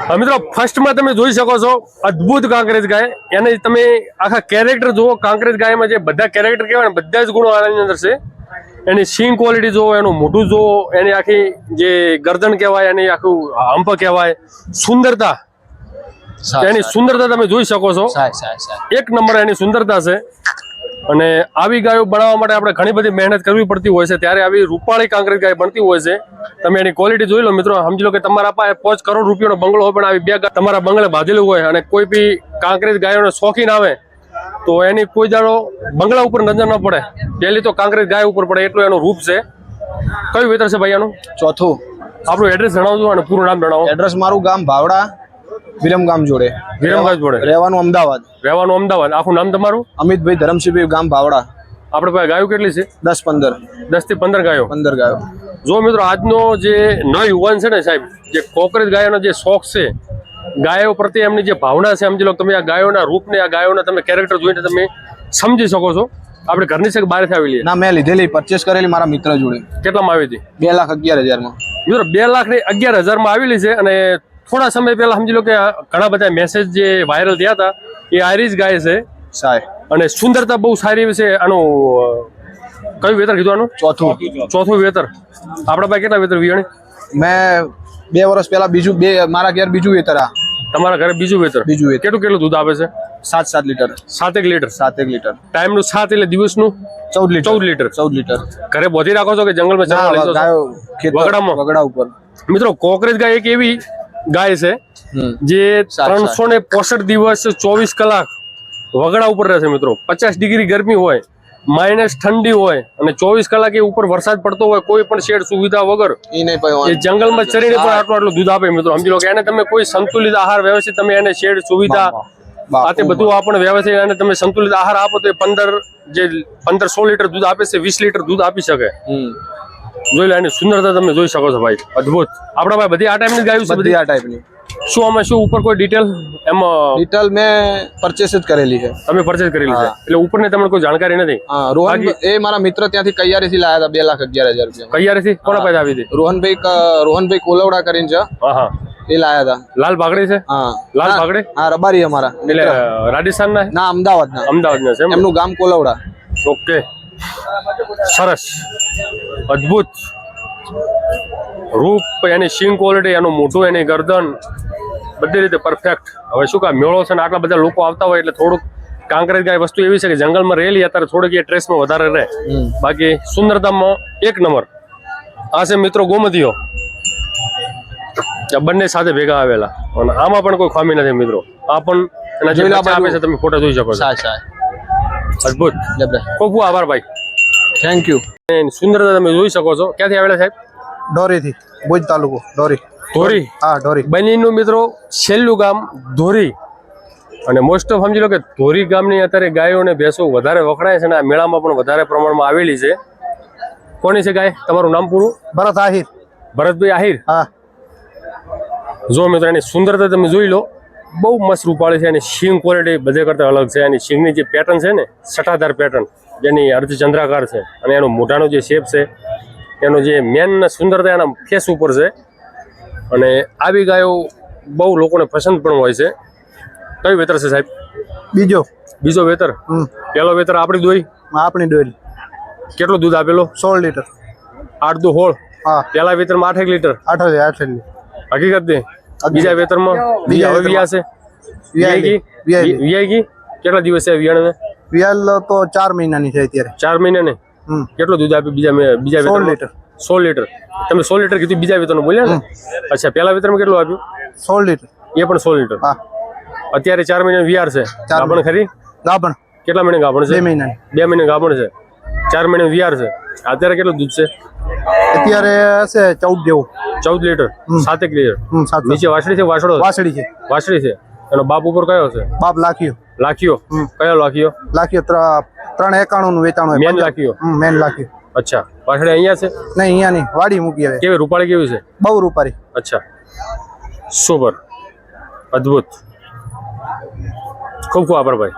મિત્રો ફર્સ્ટમાં તમે જોઈ શકો છો અદ્ભુત કાંકરેજ ગાય. એને તમે આખા કેરેક્ટર જુઓ. કાંકરેજ ગાયમાં જે બધા કેરેક્ટર કહેવાય ને બધા જ ગુણો આની અંદર છે. એની સિંગ ક્વોલિટી જુઓ, એનું મોઢું જુઓ, એની આખી જે ગરદન કહેવાય, એની આખું હંપ કહેવાય, સુંદરતા, એની સુંદરતા તમે જોઈ શકો છો. એક નંબર એની સુંદરતા છે. અને આવી ગાયો બનાવવા માટે આપણે ઘણી બધી મહેનત કરવી પડતી હોય છે. ત્યારે આવી રૂપાળી કાંકરેજ ગાય બનતી હોય છે. તમે એની ક્વોલિટી જોઈ લો મિત્રો. સમજી લો કે તમારા પાસે 5 કરોડ રૂપિયાનો બંગલો હોય પણ આવી બે ગાય તમારા બંગલે બાંધેલું હોય અને કોઈ બી કાંકરેજ ગાયોને શોખીન આવે તો એની કોઈ દાડો બંગલા ઉપર નજર ન પડે. પહેલી તો કાંકરેજ ગાય ઉપર પડે એટલું એનું રૂપ છે. કયું વેતર છે ભાઈ એનું? ચોથું. આપણું એડ્રેસ જણાવજો અને પૂરું નામ જણાવો. એડ્રેસ મારું ગામ ભાવડા, વિરમગામ જોડે. વિરમગામ જોડે. રહેવાનું અમદાવાદ. રહેવાનું અમદાવાદ. આખું નામ તમારું? અમિતભાઈ ધરમસિંહભાઈ, ગામ ભાવડા. આપણે પાસે ગાયો કેટલી છે? 10 થી 15 ગાયો. 15 ગાયો. જો મિત્રો આજનો જે નવયુવાન છે ને સાહેબ, જે કોકરેજ ગાયોનો જે શોખ છે, ગાયો પ્રત્યે એમની જે ભાવના છે, સમજી લો તમે આ ગાયોના રૂપને, આ ગાયોના તમે કેરેક્ટર જોઈને તમે સમજી શકો છો. આપણે ઘરની છે કે બહારથી આવેલી? ના, મેં લીધેલી, પરચેસ કરેલી મારા મિત્ર જોડે. કેટલામાં આવી હતી? 2,11,000 મિત્રો 2,11,000 આવેલી છે. અને થોડા સમય પહેલા સમજી લો કે ઘણા બધા મેસેજ જે વાયરલ થયા હતા એ આયરીજ ગાય છે સાહેબ. અને સુંદરતા બહુ સારી એવી છે. આનું કયું વેતર કીધું આનું? ચોથું વેતર. આપણા પાસે કેટલા વેતર વિયાણી? મેં 2 વર્ષ પહેલા મારા ઘેર બીજું વેતર. તમારા ઘરે બીજું વેતર. કેટલું દૂધ આપે છે? 7 લીટર. 7 લીટર. 7 લીટર. ટાઈમનું 7 એટલે દિવસનું 14 લીટર. ઘરે બોધી રાખો છો કે જંગલમાં વગડા ઉપર? મિત્રો કોકરેજ ગાય એક એવી ગાય છે જે 365 દિવસ 24 કલાક વગડા ઉપર રહેશે મિત્રો. 50 ડિગ્રી ગરમી હોય, માઇનસ ઠંડી હોય અને 24 કલાક ઉપર વરસાદ પડતો હોય, કોઈ પણ શેડ સુવિધા વગર એ જંગલમાં ચરીને પણ આટલું દૂધ આપે મિત્રો. સમજી લો કે એને તમે કોઈ સંતુલિત આહાર વ્યવસ્થિત તમે એને શેડ સુવિધા આ તે બધું આપણે વ્યવસ્થિત અને તમે સંતુલિત આહાર આપો તો 15-16 લીટર દૂધ આપે છે, 20 લીટર દૂધ આપી શકે. જોઈ લો એની સુંદરતા તમે જોઈ શકો છો ભાઈ. અદ્ભુત. આપણા ભાઈ બધી આ ટાઈપની ગાયું છે? બધી આ ટાઈપની. શું આમાં શું ઉપર કોઈ ડિટેલ? એમાં ડિટેલ મેં પરચેસ જ કરેલી છે. તમે પરચેસ કરેલી છે એટલે ઉપરની તમને કોઈ જાણકારી નથી? હા, રોહન એ મારા મિત્ર ત્યાંથી કૈયારીથી લાયા હતા 2,11,000 રૂપિયા. કૈયારીથી? કોના પાસે આવી હતી? રોહનભાઈ કોલવડા કરીને છે. હા હા, એ લાયા હતા. લાલ ભાગડી છે? હા, લાલ ભાગડી. હા, રબારી અમારા. એટલે રાજસ્થાન ના? અમદાવાદ ના છે. એમનું ગામ કોલવડા. ઓકે, સરસ, અદ્ભુત રૂપ, એની સિંગ ક્વોલિટી, એનું મોઢું, એની ગરદન બધી રીતે પરફેક્ટ. હવે શું કામ મેળો છે ને આટલા બધા લોકો આવતા હોય એટલે થોડુંક કાંકરેજ ગાય વસ્તુ એવી છે કે જંગલમાં રહેલી અત્યારે થોડીક એ ટ્રેસમાં વધારે રહે. બાકી સુંદરતામાં એક નંબર. આ છે મિત્રો ગોમતીઓ. બંને સાથે ભેગા આવેલા અને આમાં પણ કોઈ ખામી નથી મિત્રો. આ પણ એના જે બચ્ચા આપે છે તમે ફોટો જોઈ શકો છો. અદ્ભુત. ખૂબ ખૂબ આભાર ભાઈ. Thank you. સુંદરતા તમે જોઈ શકો છો. ક્યાંથી આવેલા સાહેબ? ધોરીથી. ભુજ તાલુકો ધોરી. ધોરી? હા, ધોરી. બનીનું મિત્રો છેલ્લું ગામ ધોરી. અને મોસ્ટ ઓફ સમજી લો કે ધોરી ગામની અત્યારે ગાયો અને ભેંસો વધારે વખણાય છે અને આ મેળામાં પણ વધારે પ્રમાણમાં આવેલી છે. કોની છે ગાય? તમારું નામ પૂરું? ભરત આહિર. ભરતભાઈ આહિર. હા. જો મિત્રો એની સુંદરતા તમે જોઈ લો. બહુ મસ્ત રૂપાળી છે. એની સિંગ ક્વોલિટી બધે કરતા અલગ છે. એની સિંગની જે પેટર્ન છે ને, સટાધાર પેટર્ન, જેની અર્ધચંદ્રાકાર છે અને એનો મોઢાનો જે શેપ છે, એનો જે મેન સુંદરતા એના ફેસ ઉપર છે. અને આવી ગાયો બહુ લોકોને પસંદ પણ હોય છે. કયું વેતર છે સાહેબ? બીજો વેતર. પહેલો વેતર આપણી દોઈ. કેટલું દૂધ આપેલો? 16 લીટર. 8 દુ 16. હા. પહેલા વેતરમાં 8 લીટર. 8 હકીકત દે. બીજા વેતરમાં બીજા વિયા છે? વિયાઈ કેટલા દિવસ છે વિયાણ? વિયાલ તો 4 મહિનાની છે અત્યારે. 4 મહિનાની. કેટલું દૂધ આપે બીજા 16 લીટર. 16 લીટર. તમે 16 લીટર કીધું બીજા વેતરનું બોલ્યા ને? અચ્છા, પહેલા વેતરમાં કેટલું આપ્યું? 16 લીટર. એ પણ 16 લીટર. હા. અત્યારે 4 મહિના વિયાર છે. ગાભણ ખરી? ગાભણ. કેટલા મહિને ગાભણ છે? 2 મહિના. 2 મહિને ગાભણ છે. 4 મહિને વિયાર છે. અત્યારે કેટલું દૂધ છે? અત્યારે હશે 14 જેવું. 14 લીટર. 7 લીટર. નીચે વાછડી છે? વાછડી છે. વાછડી છે. એનો બાપ ઉપર કયો છે? બાપ લાખીયો. લાખીયો? કયો લાખીયો? લાખીયો 391 નું વેચાણ હોય. મેન લાખીયો? મેન લાખીયો. અચ્છા, વાછડી અહીંયા છે? નહીં, અહીંયા નહીં, વાડી મૂકી હવે. કેવી રૂપાળી કેવી છે? બહુ રૂપાળી. અચ્છા, સુપર, અદ્ભુત. ખૂબ ખૂબ આભાર ભાઈ.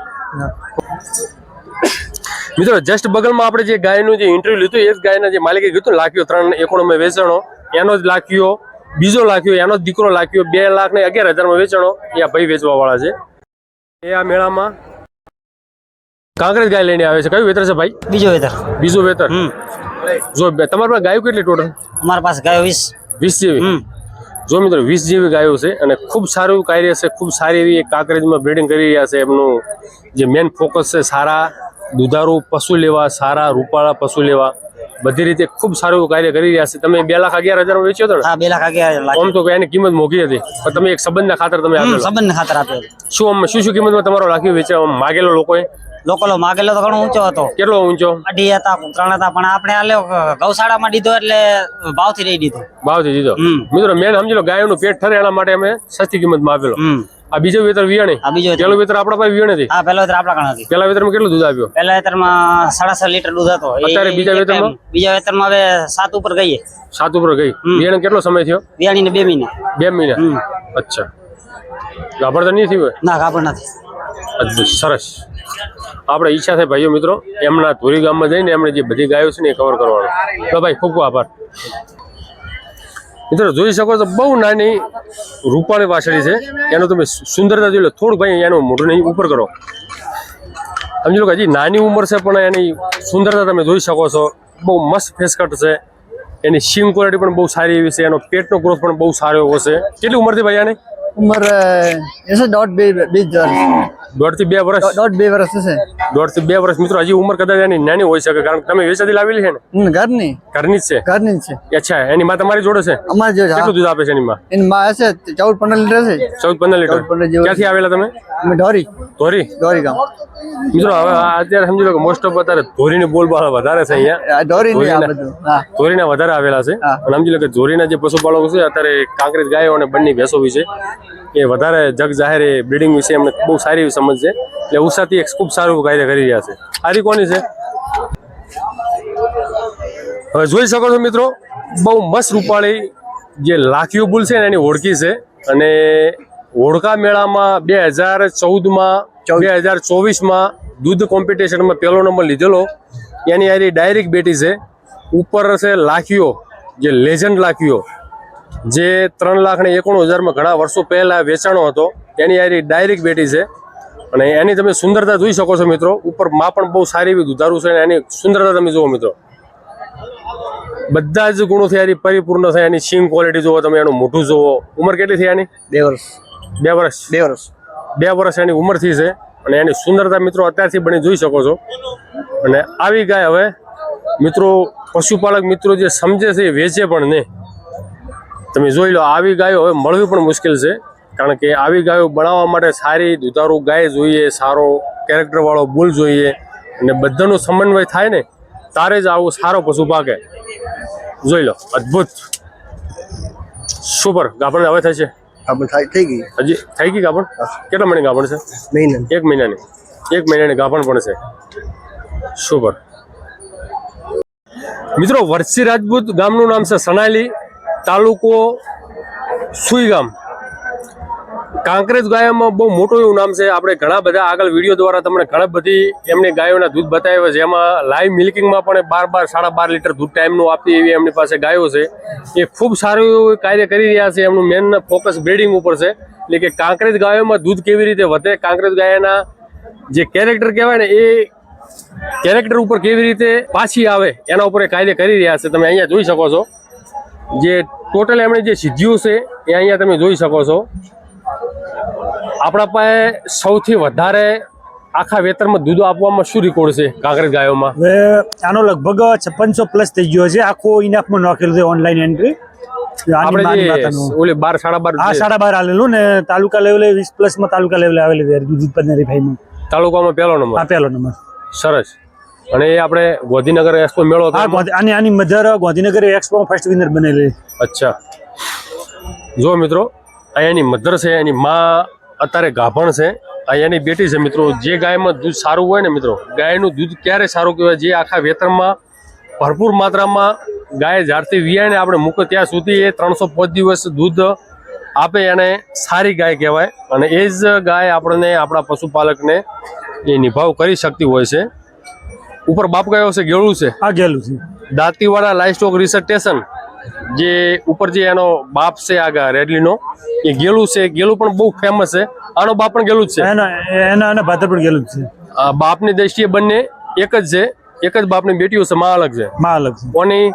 મિત્રો જસ્ટ બગલમાં આપણે જે ગાયનું જે ઇન્ટરવ્યુ લીધું એ જ ગાયના જે માલિકે કીધું લાખ્યો 391 વેચાણો, એનો જ લાખ્યો બીજો લાખ્યો એનો જ દીકરો લાખ્યો 2,11,000 વેચાણો એ આ ભાઈ વેચવા વાળા છે એ આ મેળામાં કાંકરેજ ગાય લઈને આવે છે. કયું વેતર છે ભાઈ? બીજો વેતર. બીજું વેતર. જો તમારી પાસે ગાયો કેટલી ટોટલ? અમારા પાસે ગાયો 20 જેવી. જો મિત્રો 20 જેવી ગાયો છે અને ખૂબ સારું એવું કાર્ય છે. ખૂબ સારી એવી કાંકરેજમાં બ્રીડિંગ કરી રહ્યા છે. એમનું જે મેન ફોકસ છે સારા દુધારું પશુ લેવા, સારા રૂપાળા પશુ લેવા, બધી રીતે ખૂબ સારું એવું કાર્ય કરી રહ્યા છે. તમે 2,11,000 વેચ્યો હતો ને? હા, 2,11,000. આમ તો એની કિંમત મોઘી હતી પણ તમે એક સંબંધના ખાતર તમે આપેલો. સંબંધ ખાતર આપ્યો. શું કિંમતમાં તમારો લાખ્યો વેચવા માગેલો લોકોએ? લોકોલો માગેલો તો ઘણો ઊંચો હતો. કેટલો ઊંચો? 2.5 હતા, 3 હતા, પણ આપણે આ લ્યો ગૌશાળામાં દીધો એટલે ભાવથી લઈ દીધો. ભાવથી દીધો. મિત્રો મેન સમજી લો ગાયોનું પેટ ઠરે એના માટે અમે સસ્તી કિંમતમાં આપેલો. આ બીજો વેતર વિયાણી? આ બીજો પેલો વેતર આપણા પાસે વિયાણી હતી? હા, પહેલો વેતર આપણા કણ હતી. પેલા વેતરમાં કેટલું દૂધ આપ્યો? પહેલા વેતરમાં 6.5 લીટર દૂધ હતો. અત્યારે બીજા વેતરમાં હવે 7 ઉપર ગઈ. 7 ઉપર ગઈ. વિયાણી કેટલો સમય થયો? વિયાણીને 2 મહિના. 2 મહિના. અચ્છા, ગાભણ તો નહીં થયું? ના, ગાભણ નથી. અદ્ભુત, સરસ. આપણે ઈચ્છા થાય ભાઈઓ મિત્રો એમના ધોરી ગામમાં જઈને એમણે જે બધી ગાયો છે ને એ કવર કરવાનો. તો ભાઈ ખૂબ ખૂબ આભાર. મિત્રો જોઈ શકો છો બહુ નાની રૂપાળી વાછડી છે. એનું તમે સુંદરતા જોઈ લો. થોડું ભાઈ એનું મોઢું નહીં ઉપર કરો. સમજી લો કે હજી નાની ઉંમર છે પણ એની સુંદરતા તમે જોઈ શકો છો. બહુ મસ્ત ફેસ કટ છે. એની સિંગ ક્વોલિટી પણ બહુ સારી એવી છે. એનો પેટનો ગ્રોથ પણ બહુ સારો એવો છે. કેટલી ઉંમરથી ભાઈ આની? ઉંમર એસે 1.5 થી 2 વર્ષ. 1.5 વર્ષ છે. 1.5 થી 2 વર્ષ. મિત્રો હજી ઉંમર કદાચ એની નાની હોઈ શકે કારણ કે તમે વેચાતી લાવેલી છે ને? ઘરની જ છે. ઘરની જ છે. અચ્છા, એની માં તમારી જોડે છે? અમારી જોડે. કેટલું દૂધ આપે છે એની માં? એની માં હશે 14-15 લીટર છે. 14-15 લીટર. ક્યાંથી આવેલા તમે? અમે ધોરી ગામ. મિત્રો હવે અત્યારે સમજી લો કે મોસ્ટ ઓફ અત્યારે ધોરીની બોલબાલ વધારે છે અહીંયા. ધોરીના વધારે આવેલા છે. અને સમજી લો કે ધોરીના જે પશુપાલકો છે અત્યારે કાંકરેજ ગાયો અને બંને ભેંસો વિશે એ વધારે જગ જાહેર બ્રીડિંગ વિશે એમને બહુ સારી એવી સમજ છે. એટલે ઉષાથી એક ખૂબ સારું કાર્ય કરી રહ્યા છે. આરી કોની છે? હવે જોઈ શકો છો મિત્રો બહુ મસ્ત રૂપાળી જે લાખીઓ બુલ છે ને એની ઓળખી છે. અને હોડકા મેળામાં 2014માં 2024માં દૂધ કોમ્પિટિશનમાં પહેલો નંબર લીધેલો. એની આરી ડાયરેક્ટ બેટી છે. ઉપર છે લાખીઓ જે લેજન્ડ લાખીઓ જે 3,91,000માં ઘણા વર્ષો પહેલા વેચાણો હતો. એની આરી ડાયરેક્ટ બેટી છે. અને એની તમે સુંદરતા જોઈ શકો છો મિત્રો. ઉપર માં પણ બહુ સારી એવી દુધારું છે. એની સુંદરતા તમે જુઓ મિત્રો. બધા જ ગુણોથી આની પરિપૂર્ણ છે. એની સિંગ ક્વોલિટી જુઓ તમે, એનું મોઢું જુઓ. ઉંમર કેટલી થઈ આની? 2 વર્ષ. 2 વર્ષ. 2 વર્ષ એની ઉંમરથી છે. અને એની સુંદરતા મિત્રો અત્યારથી બની જોઈ શકો છો. અને આવી ગાય હવે મિત્રો પશુપાલક મિત્રો જે સમજે છે એ વેચે પણ નહીં. તમે જોઈ લો આવી ગાયો હવે મળવી પણ મુશ્કેલ છે. કારણ કે આવી ગાયો બનાવવા માટે સારી દુધારું ગાય જોઈએ, સારો કેરેક્ટર વાળો બુલ જોઈએ અને બધાનો સમન્વય થાય ને તારે જ આવું સારો પશુ પાકે. જોઈ લો, અદ્ભુત, સુપર. ગાભણ હવે થશે? થઈ ગઈ. હજી થઈ ગઈ ગાભણ? કેટલા મહિને ગાભણ છે? 1 મહિનાની. 1 મહિનાની ગાભણ પણ છે. સુપર. મિત્રો વરસી રાજપૂત ગામનું નામ છે સનાલી, તાલુકો સુઈગામ. કાંકરેજ ગાયોમાં બહુ મોટું એવું નામ છે. આપણે ઘણા બધા આગળ વિડીયો દ્વારા તમને ઘણા બધી એમની ગાયોના દૂધ બતાવ્યા છે. એમાં લાઈવ મિલ્કિંગમાં પણ 12 સાડા 12 લીટર દૂધ ટાઈમનું આપતી એવી એમની પાસે ગાયો છે. એ ખૂબ સારું એવું કાર્ય કરી રહ્યા છે. એમનું મેન ફોકસ બ્રીડિંગ ઉપર છે. એટલે કે કાંકરેજ ગાયોમાં દૂધ કેવી રીતે વધે, કાંકરેજ ગાયના જે કેરેક્ટર કહેવાય ને એ કેરેક્ટર ઉપર કેવી રીતે પાછી આવે એના ઉપર એ કાર્ય કરી રહ્યા છે. તમે અહીંયા જોઈ શકો છો. જે ટોટલ એમણે જે સિદ્ધિઓ છે એ અહીંયા તમે જોઈ શકો છો. આપણા પાસે સૌથી વધારે આખા વેતરમાં દૂધ આપવામાં શું રેકોર્ડ છે કાંકરેજ ગાયોમાં? હવે આનો લગભગ 5600+ થઈ ગયો છે. આખો ઇનાફમાં નાખેલું છે ઓનલાઈન એન્ટ્રી. આપણે જે ઓલી 12 સાડા 12 હા 12.5 આલેલું ને તાલુકા લેવલે 20+ માં તાલુકા લેવલે આવેલી છે દૂધ ઉત્પાદન રીફાઈમાં. તાલુકામાં પહેલો નંબર? હા, પહેલો નંબર. સરસ. અને એ આપણે ગોધીનગર એક્સપો મેળો હતો? હા, આની મધર ગોધીનગર એક્સપો ફર્સ્ટ વિનર બનેલી. અચ્છા. જો મિત્રો અહીંયાની મધર છે, એની માં અત્યારે ગાભણ છે, અહીંયાની બેટી છે. મિત્રો જે ગાયમાં દૂધ સારું હોય ને મિત્રો, ગાયનું દૂધ ક્યારે સારું કહેવાય? જે આખા વેતરમાં ભરપૂર માત્રામાં ગાય જ્યારથી વિયાય ને આપણે મૂકે ત્યાં સુધી એ 305 દિવસ દૂધ આપે એને સારી ગાય કહેવાય. અને એ જ ગાય આપણને આપણા પશુપાલકને એ નિભાવ કરી શકતી હોય છે. ઉપર બાપ ગાયો છે, ગેળું છે? હા, ગેલું છે. Dantiwada live stock research station જે ઉપર જે એનો બાપ છે આગળ રેડલીનો એ ગેલું છે. ગેલું પણ બહુ ફેમસ છે. આનો બાપ પણ ગેલું જ છે. એના ભાદર પણ ગયેલું જ છે. આ બાપની દ્રષ્ટિએ બંને એક જ છે. એક જ બાપની બેટીઓ છે. માં અલગ છે. માં અલગ છે. કોની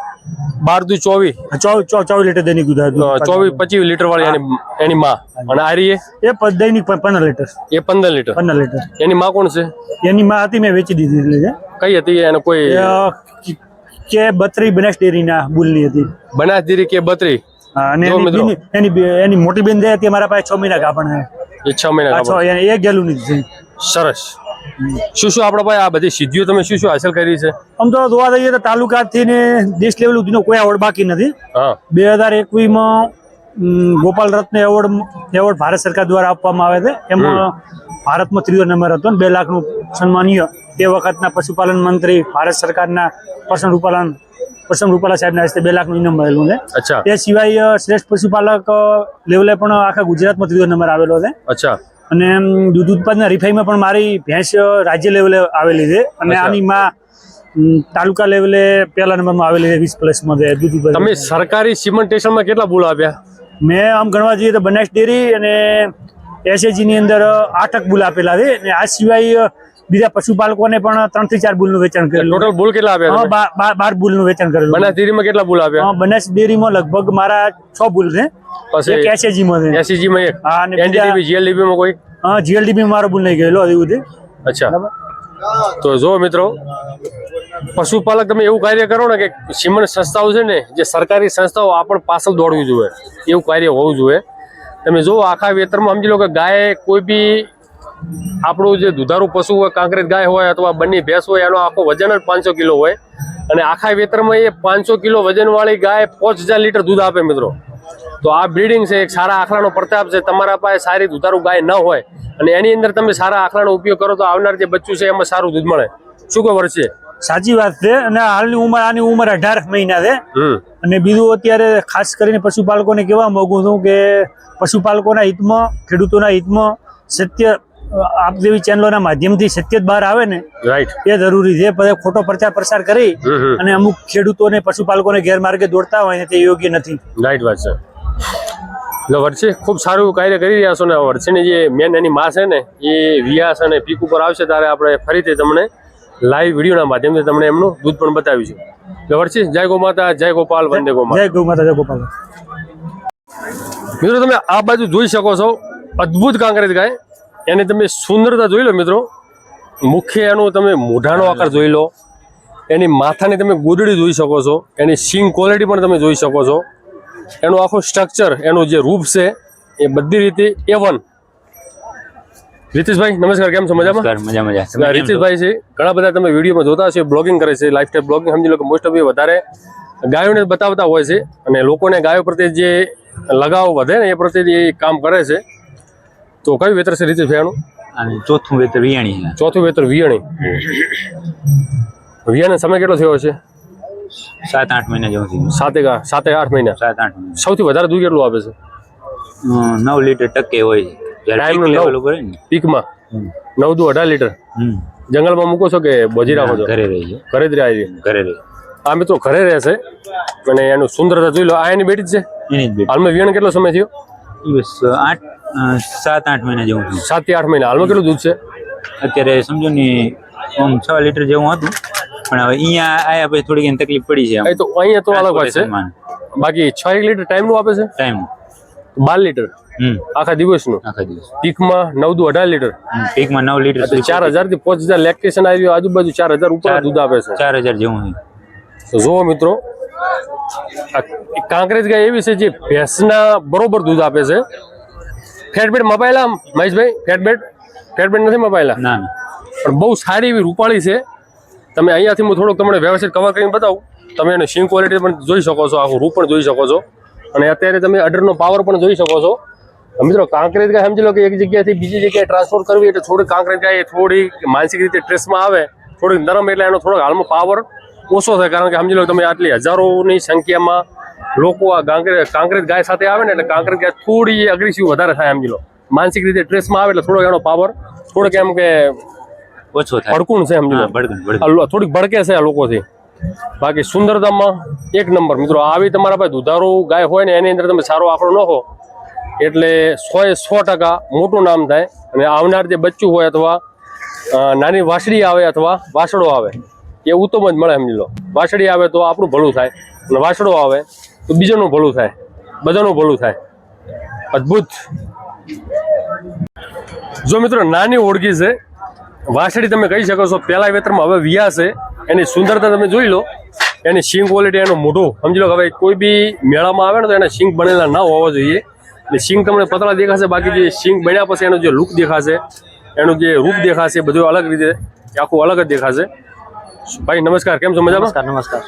12 24 લીટર દૈનિક દૂધ આવે. 24-25 લીટર વાળી એની માં. અને આ રહી એ દૈનિક 15 લીટર. એ 15 લીટર. 15 લીટર. એની માં કોણ છે? એની માં હતી, મેં વેચી દીધી છે. કઈ હતી? એને કોઈ કે બત્રી બનાસ ડેરીના બુલની હતી. બનાસ ડેરી કે બત્રી. અને જો મિત્રો, એની મોટી બેન જે હતી મારા પાસે 6 મહિના ગાભણ છે. એ 6 મહિના ગાભણ. એ ગેલું ની છે. સરસ. શું આપણા પાસે આ બધી સિદ્ધિઓ તમે શું હાંસલ કરી છે? આમ તો જોવા જઈએ તો તાલુકાથી ને દેશ લેવલ સુધીનો કોઈ એવોર્ડ બાકી નથી. હા. 2021માં ગોપાલ રત્ન એવોર્ડ ભારત સરકાર દ્વારા આપવામાં આવે છે. એમાં ભારતમાં 3રો નંબર હતો. 2 લાખનું સન્માનીય તે વખતના પશુપાલન મંત્રી ભારત સરકારના પરસમ રૂપાલા સાહેબના હસ્તે 2 લાખનું ઇનામ મળેલું છે. અચ્છા. તે સિવાય શ્રેષ્ઠ પશુપાલક લેવલે પણ આખા ગુજરાતમાં 3રો નંબર આવેલો છે. અચ્છા. અને દૂધ ઉત્પાદન હરીફાઈમાં પણ મારી ભેંસ રાજ્ય લેવલે આવેલી છે. અને આની માં તાલુકા લેવલે 1લા નંબરમાં આવેલી છે. 20+ માં દૂધ ઉત્પાદન. તમે સરકારી સિમેન્ટેશનમાં કેટલા બુલ આપ્યા? મેં આમ ગણવા જઈએ તો બનાસ ડેરી અને એસએજી ની અંદર 8 બુલ આપેલા છે. અને આ સિવાય બીજા પશુપાલકોને પણ 3 થી 4 બુલનું વેચાણ કરેલું. ટોટલ બુલ કેટલા આપ્યા? 12 બુલનું વેચાણ કરેલું. બનાસ ડેરીમાં કેટલા બુલ આપ્યા? બનાસ ડેરીમાં લગભગ મારા 6 બુલ છે. પછી એક એસએજી માં છે. એસએજી માં એક. હા. અને એનડીડીબી જીએલડીબી માં કોઈ? જીએલડીબી મારો બુલ નહીં ગયેલો એવું છે. અચ્છા. તો જો મિત્રો, પશુપાલક તમે એવું કાર્ય કરો ને કે સિમન સંસ્થાઓ છે ને, જે સરકારી સંસ્થાઓ આપણ પાછળ દોડવી જોઈએ એવું કાર્ય હોવું જોઈએ. તમે જો આખા વેતરમાં સમજી લો કે ગાય કોઈ બી આપણું જે દુધારું પશુ હોય, કાંકરેજ ગાય હોય અથવા બંને ભેંસ હોય, એનો આખો વજન જ 500 કિલો હોય. અને આખા વેતરમાં એ 500 કિલો વજનવાળી ગાય 5000 લીટર દૂધ આપે મિત્રો. તો આ બ્રીડિંગ છે, એક સારા આખલાનો પ્રતાપ છે. તમારા પાસે સારી દુધારું ગાય ન હોય અને એની અંદર તમે સારા આખલાનો ઉપયોગ કરો તો આવનાર જે બચ્ચું છે એમાં સારું દૂધ મળે. શું કહો વર્ષે? સાચી વાત છે. અને હાલની ઉંમર, આની ઉંમર 18 મહિના છે. અને બીજું અત્યારે ખાસ કરીને પશુપાલકોને કહેવા માંગુ છું કે પશુપાલકોના હિતમાં, ખેડૂતોના હિતમાં સત્ય આપ જેવી ચેનલોના માધ્યમથી સત્ય બહાર આવે ને, રાઈટ, એ જરૂરી છે. પછી ખોટો પ્રચાર પ્રસાર કરી અને અમુક ખેડૂતોને પશુપાલકોને ગેરમાર્ગે દોડતા હોય ને તે યોગ્ય નથી. રાઈટ વાત છે. એટલે વર્ષે ખૂબ સારું કાર્ય કરી રહ્યા છો ને વર્ષની જે મેન એની માં છે ને એ વિયાસ અને પીક ઉપર આવશે ત્યારે આપણે ફરીથી તમને લાઈવ વિડીયોના માધ્યમથી તમને એમનું દૂધ પણ બતાવીશું. એટલે વર્ષે જય ગો માતા, જય ગોપાલ, વંદે ગો માતા. જય ગૌ માતા, જય ગોપાલ. મિત્રો તમે આ બાજુ જોઈ શકો છો અદ્ભુત કાંકરેજ ગાય. એની તમે સુંદરતા જોઈ લો મિત્રો. મુખ્ય એનું તમે મોઢાનો આકાર જોઈ લો, એની માથાની તમે ગોદડી જોઈ શકો છો, એની સિંગ ક્વોલિટી પણ તમે જોઈ શકો છો, એનું આખું સ્ટ્રક્ચર, એનું જે રૂપ છે એ બધી રીતે A1. રીતિશભાઈ નમસ્કાર, કેમ છો? મજામાં? મજા. રીતિશભાઈ છે, ઘણા બધા તમે વિડીયોમાં જોતા હશો, બ્લોગિંગ કરે છે, લાઈફસ્ટાઈલ બ્લોગિંગ સમજી લો કે મોસ્ટ ઓફ વધારે ગાયોને બતાવતા હોય છે અને લોકોને ગાયો પ્રત્યે જે લગાવ વધે ને એ પ્રત્યે એ કામ કરે છે. તો કયું વેતર છે રીતિશભાઈ આનું? ચોથું વેતર વિયાણી. ચોથું વેતર વિયાણી. વિયાનો સમય કેટલો થયો છે? 7-8 મહિના જેવું થયું. 7-8 મહિના. 7-8 મહિના. સૌથી વધારે દૂધ કેટલું આપે છે? 9 લીટર ટકે હોય છે. ટાઈમ લેવલ ઉપર પીકમાં 9-18 લીટર. જંગલમાં મૂકો છો કે બોજી રાખો છો? ઘરે રહી છે. ઘરે જ રહે. ઘરે રહી. આ મિત્રો ઘરે રહેશે અને એનું સુંદરતા જોઈ લો. આ એની બેટી જ છે. એની જ બેટી. હાલમાં વિયાણ કેટલો સમય થયો? બસ 7-8 મહિના જેવું થયું. 7 થી 8 મહિના. હાલમાં કેટલું દૂધ છે? અત્યારે સમજો ને 6 લીટર જેવું હતું, પણ હવે અહીંયા આયા પછી થોડીક એની તકલીફ પડી છે. એ તો અહીંયા તો અલગ વાત છે. બાકી 6 લીટર ટાઈમ નું આપે છે. ટાઈમ 12 લીટર આખા દિવસનું. આખા દિવસ પીકમાં 9-18 લીટર. પીકમાં 9 લીટર. 4000 થી 5000 લેક્ટેશન આવ્યું, આજુબાજુ 4000 ઉપર દૂધ આપે છે. 4000 જેવું. તો જુઓ મિત્રો, આ કાંકરેજ ગાય એવી છે જે ભેંસના બરોબર દૂધ આપે છે. ફેટબેટ મપાયેલા મહેશભાઈ? ફેટબેટ નથી મપાયેલા? ના, પણ બહુ સારી એવી રૂપાળી છે. તમે અહીંયાથી હું થોડુંક તમને વ્યવસ્થિત કવર કરીને બતાવું. તમે એને સિંગ ક્વોલિટી પણ જોઈ શકો છો, આખું રૂપ પણ જોઈ શકો છો અને અત્યારે તમે અડરનો પાવર પણ જોઈ શકો છો. મિત્રો કાંકરેજ ગાય સમજી લો કે એક જગ્યાથી બીજી જગ્યાએ ટ્રાન્સફર કરવી એટલે થોડી કાંકરેજ ગાય થોડી માનસિક રીતે સ્ટ્રેસમાં આવે, થોડીક નરમ, એટલે એનો થોડોક હાલમાં પાવર ઓછો થાય. કારણ કે સમજી લો તમે આટલી હજારોની સંખ્યામાં લોકો આ કાંકરેજ ગાય સાથે આવે ને એટલે કાંકરેજ ગાય થોડી અગ્રેસિવ વધારે થાય. સમજી લો માનસિક રીતે સ્ટ્રેસમાં આવે એટલે થોડોક એનો પાવર થોડોક એમ કે ઓછો થાય. ભડકું છે સમજી લો, થોડીક ભડકે છે આ લોકોથી. બાકી સુંદરતામાં એક નંબર મિત્રો. આવી તમારા પાસે દુધારો ગાય હોય ને એની અંદર તમે સારો આંકડો નાખો એટલે 100% મોટું નામ થાય. અને આવનાર જે બચ્ચું હોય અથવા નાની વાસળી આવે અથવા વાસળો આવે એ ઉત્તમ જ મળે સમજી લો. વાસળી આવે તો આપણું ભલું થાય અને વાસળો આવે તો બીજાનું ભલું થાય, બધાનું ભલું થાય. અદ્ભુત. જો મિત્રો નાની ઓળખી છે વાસળી તમે કહી શકો છો. પહેલા વેતરમાં હવે વિયા છે. એની સુંદરતા તમે જોઈ લો, એની સિંગ ક્વોલિટી, એનું મોઢું સમજી લો. હવે કોઈ બી મેળામાં આવે ને તો એના સિંગ બનેલા ના હોવા જોઈએ. એટલે સિંગ તમને પતળા દેખાશે, બાકી જે સિંગ બન્યા પછી એનો જે લુક દેખાશે, એનું જે રૂપ દેખાશે બધું અલગ રીતે આખું અલગ જ દેખાશે. ભાઈ નમસ્કાર, કેમ છો? મજામાં? નમસ્કાર.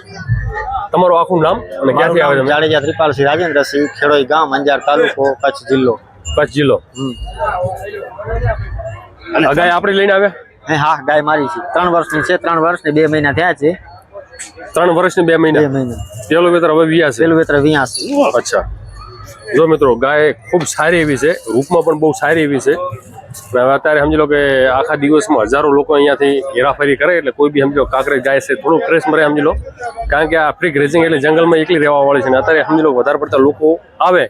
તમારું આખું નામ અને ક્યાંથી આવે તમે? જાડેજા ત્રિપાલસિંહ રાજેન્દ્રસિંહ, ખેડોઈ ગામ, અંજાર તાલુકો, કચ્છ જિલ્લો. કચ્છ જિલ્લો. ગાય આપણે લઈને આવ્યા? હા, ગાય મારી છે. 3 વર્ષની છે. 3 વર્ષ ને 2 મહિના થયા છે. 3 વર્ષ ને 2 મહિના. પેલું વેતર હવે વિયા છે. પેલું વેતર વિયા છે. અચ્છા. જો મિત્રો ગાય ખૂબ સારી એવી છે, રૂપમાં પણ બહુ સારી એવી છે. હવે અત્યારે સમજી લો કે આખા દિવસમાં હજારો લોકો અહીંયાથી હેરાફેરી કરે એટલે કોઈ બી સમજી લો કાંકરેજ ગાય છે થોડું ટ્રેસ મરે સમજી લો. કારણ કે આ ફ્રી ગ્રેઝિંગ એટલે જંગલમાં એકલી રહેવા વાળી છે. ને અત્યારે સમજી લો વધારે પડતા લોકો આવે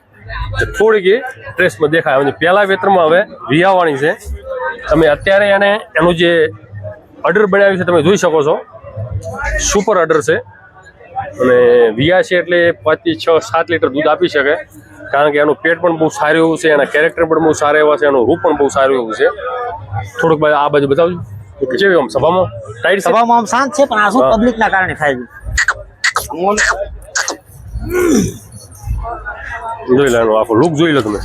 તો થોડીક એ ટ્રેસમાં દેખાય. પહેલા વેતરમાં હવે વિયાવાણી છે. તમે અત્યારે એને એનું જે અડર બનાવ્યું છે તમે જોઈ શકો છો. સુપર અડર છે અને વિયા છે એટલે 5 થી 6 7 લીટર દૂધ આપી શકે. કારણ કે એનું પેટ પણ બહુ સારું એવું છે, એના કેરેક્ટર પણ બહુ સારા એવા છે, એનું રૂપ પણ બહુ સારું એવું છે. થોડુંક ભાઈ આ બાજુ બતાવજો કેવી આમ સભામાં ટાઈટ છે. સભામાં આમ શાંત છે પણ આ શું પબ્લિક ના કારણે થાય છે. જોઈ લો એનો આખો લુક જોઈ લો તમે.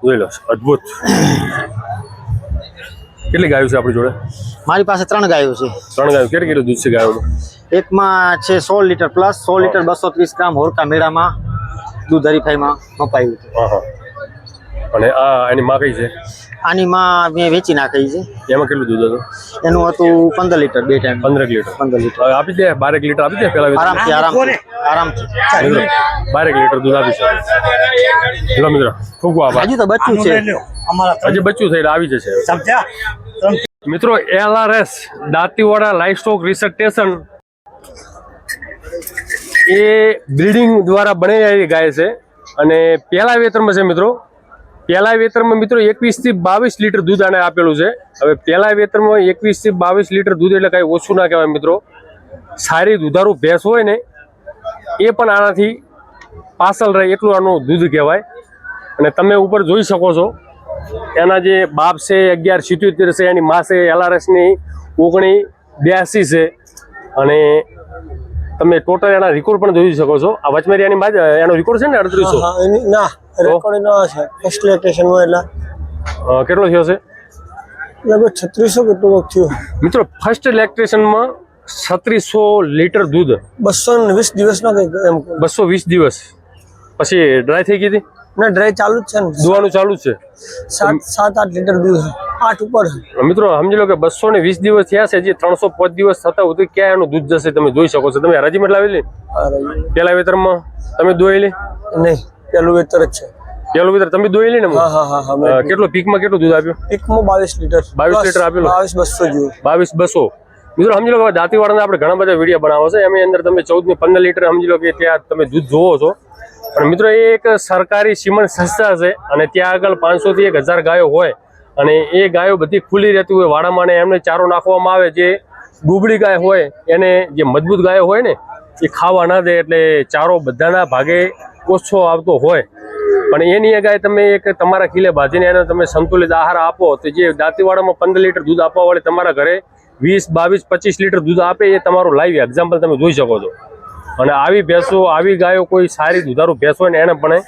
જોઈ લો, અદ્ભુત. કેટલી ગાયો છે આપણી જોડે? મારી પાસે 3 ગાયો છે. 3 ગાયો. કેટલું દૂધ છે ગાયોનું? એકમાં છે 16 લીટર પ્લસ, 100 લીટર 230 ગ્રામ હોરકા મેળામાં દૂધ હરીફાઈમાં મપાયું છે. હા. અને આ એની માં કઈ છે? આની માં મેં વેચી નાખી છે. એમાં કેટલું દૂધ હતું? એનું હતું 15 લીટર 2 ટાઈમ. 15 લીટર. 15 લીટર હવે આપી દે 12 લીટર આપી દે પેલા આરામથી. 12 લીટર દૂધ આપી શકે. લો મિત્રો ખૂબ આભાર. હજુ તો બચ્ચું છે. હજી બચ્ચું થઈને આવી જશે. મિત્રો LRS Dantiwada live stock research station એ બ્રીડિંગ દ્વારા બનેલી ગાય છે અને પહેલા વેતરમાં છે મિત્રો. પહેલા વેતરમાં મિત્રો 21 થી 22 લીટર દૂધ આને આપેલું છે. હવે પહેલા વેતરમાં 21 થી 22 લીટર દૂધ એટલે કાંઈ ઓછું ના કહેવાય મિત્રો. સારી દુધારું ભેંસ હોય ને એ પણ આનાથી પાછળ રહે એટલું આનું દૂધ કહેવાય. અને તમે ઉપર જોઈ શકો છો એના જે બાપ છે 1177 છે, એની માં છે LRS ની 1982 છે. અને તમે ટોટલ એના રેકોર્ડ પણ જોઈ શકો છો. આ વચમેરિયાની બાદ એનો રેકોર્ડ છે ને 3800. ના રેકોર્ડ નો છે. ફર્સ્ટ લેક્ટેશન માં એટલે કેટલો થયો છે? લગભગ 3600 કેટલું થયું મિત્રો. ફર્સ્ટ લેક્ટેશનમાં 3600 લીટર દૂધ 220 દિવસનો કંઈક એમ 220 દિવસ પછી ડ્રાય થઈ ગઈ હતી ના ડ્રાય ચાલુ જ છે ને. દુવાનું ચાલુ જ છે. 7-8 લીટર દૂધ 8 ઉપર છે. મિત્રો સમજી લો કે 220 દિવસ થયા છે. જે 305 દિવસ થતા હોય તો ક્યાં એનું દૂધ જશે તમે જોઈ શકો છો. તમે હરાજીમાં લાવેલી પેલા વેતરમાં તમે દોયેલી? નહીં, પેલું વેતર જ છે. પેલું વેતર તમે દોયેલી ને? હા. કેટલો પીકમાં કેટલું દૂધ આપ્યું? પીકમાં 22 લીટર. 22 લીટર આપેલું. 22,200 જેવું. 22,200. મિત્રો સમજી લો કે દાંતીવાડાના આપણે ઘણા બધા વિડીયો બનાવો છે. એની અંદર તમે 14 થી 15 લીટર સમજી લો કે ત્યાં તમે દૂધ જોવો છો. પણ મિત્રો એ એક સરકારી સીમન સંસ્થા છે અને ત્યાં આગળ 500 થી 1000 ગાયો હોય અને એ ગાયો બધી ખુલ્લી રહેતી હોય વાડામાં ને એમને ચારો નાખવામાં આવે. જે ડૂબળી ગાય હોય એને જે મજબૂત ગાયો હોય ને એ ખાવા ના દે એટલે ચારો બધાના ભાગે ઓછો આવતો હોય. પણ એની ગાય તમે એક તમારા ખીલે બાંધીને એને તમે સંતુલિત આહાર આપો તો જે દાંતીવાડામાં 15 લીટર દૂધ આપવા વાળી તમારા ઘરે 20, 22, 25 લીટર દૂધ આપે એ તમારું લાઈવ એક્ઝામ્પલ તમે જોઈ શકો છો. અને આવી ભેંસો આવી ગાયો કોઈ સારી દુધારું ભેંસ હોય ને એને પણ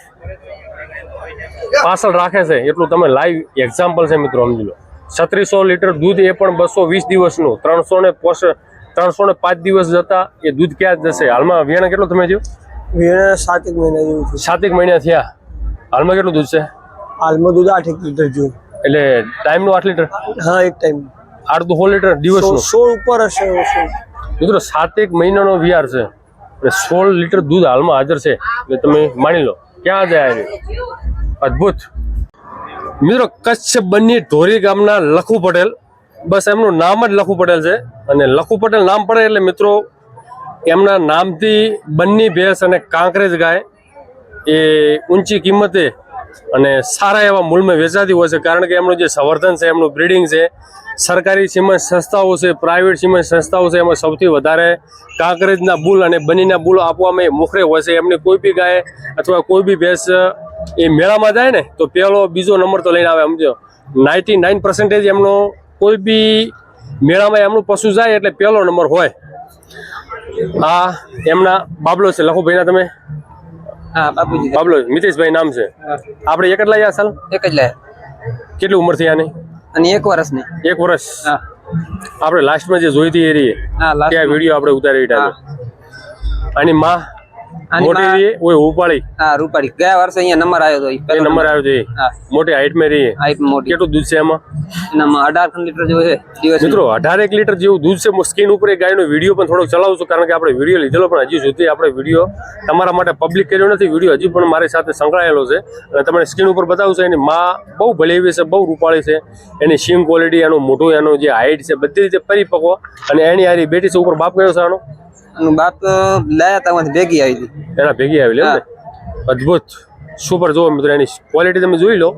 પાછળ રાખે છે એટલું તમે લાઈવ એક્ઝામ્પલ છે મિત્રો સમજી લો. 3600 લીટર દૂધ એ પણ 220 દિવસનું. 305 દિવસ જતા એ દૂધ ક્યાં જશે? હાલમાં વેણ કેટલું તમે થયું? વેણ 7 મહિના જેવું છે. 7 મહિના થયા. હાલમાં કેટલું દૂધ છે? હાલમાં દૂધ 8 લીટર જેવું. એટલે ટાઈમનું 8 લીટર? હા, એક ટાઈમ 8 લીટર દિવસનું. 16 ઉપર હશે મિત્રો. 7 મહિનાનો વિયાર છે અને 16 લીટર દૂધ હાલમાં હાજર છે એટલે તમે માની લો ક્યાં જાય. અદ્ભુત. મિત્રો કચ્છ બન્ની ઢોરી ગામના લખુ પટેલ બસ એમનું નામ જ લખુ પટેલ છે અને લખુ પટેલ નામ પડે એટલે મિત્રો એમના નામથી બંની ભેંસ અને કાંકરેજ ગાય એ ઊંચી કિંમતે અને સારા એવા મૂલ્યમાં વેચાતી હોય છે, કારણ કે એમનું જે સંવર્ધન છે, એમનું બ્રીડિંગ છે, સરકારી સિમેન્ટ સંસ્થાઓ છે, પ્રાઇવેટ સિમેન્ટ સંસ્થાઓ છે, એમાં સૌથી વધારે કાંકરેજના બુલ અને બનીના બુલ આપવામાં એ મોખરે હોય છે. એમની કોઈ બી ગાય અથવા કોઈ બી ભેંસ એ મેળામાં જાય ને તો પહેલો બીજો નંબર તો લઈને આવે. સમજો 99% એમનો કોઈ બી મેળામાં એમનું પશુ જાય એટલે પહેલો નંબર હોય. આ એમના બાબલો છે લખુભાઈના. તમે હા બાપુજી બાબલો મિતેશભાઈ નામ છે. આપણે એક જ લાયા સાલ? એક જ લાયા. કેટલી ઉંમર થઈ આની? અને 1 વર્ષની. 1 વર્ષ. હા આપણે લાસ્ટમાં જે જોઈ હતી એ રહી હા ત્યાં વિડીયો આપણે ઉતારી રહ્યા આની માં આની મોટી માં- રહી ઓય ઉપાડી હા રૂપાળી ગયા વર્ષે અહીંયા નંબર આવ્યો હતો એ નંબર આવ્યો છે એ. હા મોટી હાઈટ માં રહી. હાઈટ મોટી. કેટલું દૂધ છે એમાં? એનામાં 18 લીટર જેવું છે દિવસ. મિત્રો 18 લીટર જેવું દૂધ છે. હું સ્ક્રીન ઉપર એ ગાયનો વિડીયો પણ થોડોક ચલાવું છું, કારણ કે આપણે વિડીયો લીધેલો પણ હજી સુધી આપણે વિડીયો તમારા માટે પબ્લિક કર્યો નથી. વિડીયો હજી પણ મારી સાથે સંકળાયેલો છે અને તમને સ્ક્રીન ઉપર બતાવું છું. એની માં બહુ ભલી એવી છે, બહુ રૂપાળી છે. એની સિંગ ક્વોલિટી, એનું મોઢું, એનું જે હાઈટ છે, બધી રીતે પરિપક્વ. અને એની હારી બેટી છે ઉપર બાપ કયો છે આનો? એનું બાપ લાયા તા માંથી ભેગી આવી હતી. એના ભેગી આવેલી એમ ને? અદ્ભુત સુપર. જુઓ મિત્રો એની ક્વોલિટી તમે જોઈ લો.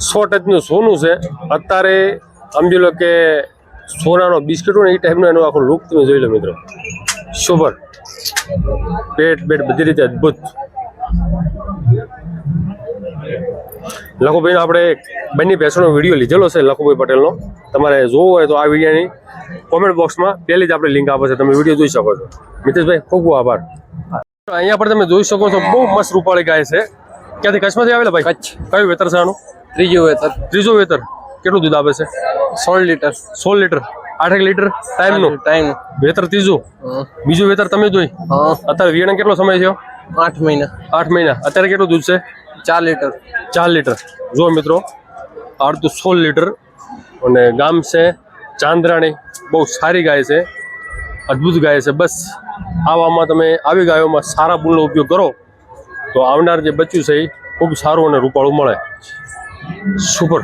100 ટચનું સોનું છે. અત્યારે સમજી લો કે સોનાનો બિસ્કિટ હોય ને એ ટાઈપનો એનો આખો લુક તમે જોઈ લો મિત્રો. સુપર. પેટ બધી રીતે અદ્ભુત. લખુભાઈનો આપણે બંને ભેંસોનો વિડીયો લીધેલો છે લખુભાઈ પટેલનો. તમારે જોવો હોય તો આ વિડીયોની કોમેન્ટ બોક્સમાં પહેલી જ આપણે લિંક આપે છે, તમે વિડીયો જોઈ શકો છો. મિતેશભાઈ ખૂબ ખૂબ આભાર. અહીંયા પર તમે જોઈ શકો છો બહુ મસ્ત રૂપાળી ગાય છે. ક્યાંથી? કચ્છમાંથી આવેલા ભાઈ? કચ્છ. કયું વેતર છે આનું? ત્રીજું વેતર. ત્રીજો વેતર. કેટલું દૂધ આપે છે? 16 લીટર. 16 લીટર. 8 લીટર ટાઈમનું ટાઈમ. વેતર ત્રીજું. બીજું વેતર તમે જોઈ. હા અત્યારે વિયાણા કેટલો સમય થયો? 8 મહિના. 8 મહિના. અત્યારે કેટલું દૂધ છે? 4 લીટર. 4 લીટર. જો મિત્રો અડધું 16 લીટર. અને ગામ છે ચાંદ્રાણી. બહુ સારી ગાય છે, અદ્ભુત ગાય છે. બસ આવામાં તમે આવી ગાયોમાં સારા બુલનો ઉપયોગ કરો તો આવનાર જે બચ્ચું છે એ ખૂબ સારું અને રૂપાળું મળે. સુપર.